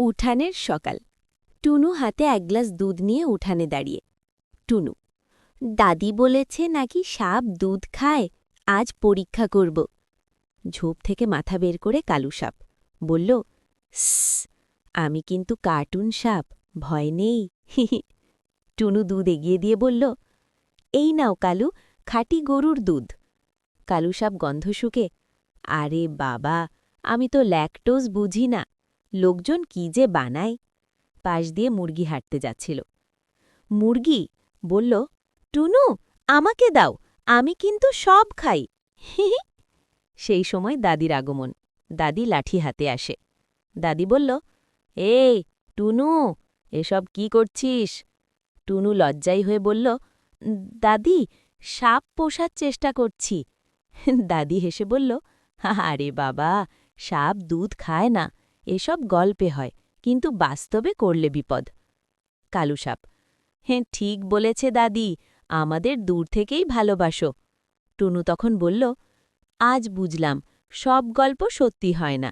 উঠানের সকাল। টুনু হাতে এক গ্লাস দুধ নিয়ে উঠানে দাঁড়িয়ে। টুনু, দাদি বলেছে নাকি সাপ দুধ খায়, আজ পরীক্ষা করব। ঝোপ থেকে মাথা বের করে কালু সাপ বলল, স্স, আমি কিন্তু কার্টুন সাপ, ভয় নেই। টুনু দুধ এগিয়ে দিয়ে বলল, এই নাও কালু, খাঁটি গরুর দুধ। কালু সাপ গন্ধ শুকে, আরে বাবা, আমি তো ল্যাকটোজ বুঝি না, লোকজন কি যে বানায়। পাশ দিয়ে মুরগি হাঁটতে যাচ্ছিল। মুরগি বলল, টুনু, আমাকে দাও, আমি কিন্তু সব খাই। সেই সময় দাদির আগমন। দাদি লাঠি হাতে আসে। দাদি বলল, এই টুনু, এসব কি করছিস? টুনু লজ্জাই হয়ে বলল, দাদি, সাপ পোষার চেষ্টা করছি। দাদি হেসে বলল, আরে বাবা, সাপ দুধ খায় না, এসব গল্পে হয়, কিন্তু বাস্তবে করলে বিপদ। কালু সাপ, হ্যাঁ ঠিক বলেছে দাদি, আমাদের দূর থেকেই ভালোবাসো। টুনু তখন বলল, আজ বুঝলাম, সব গল্প সত্যি হয় না।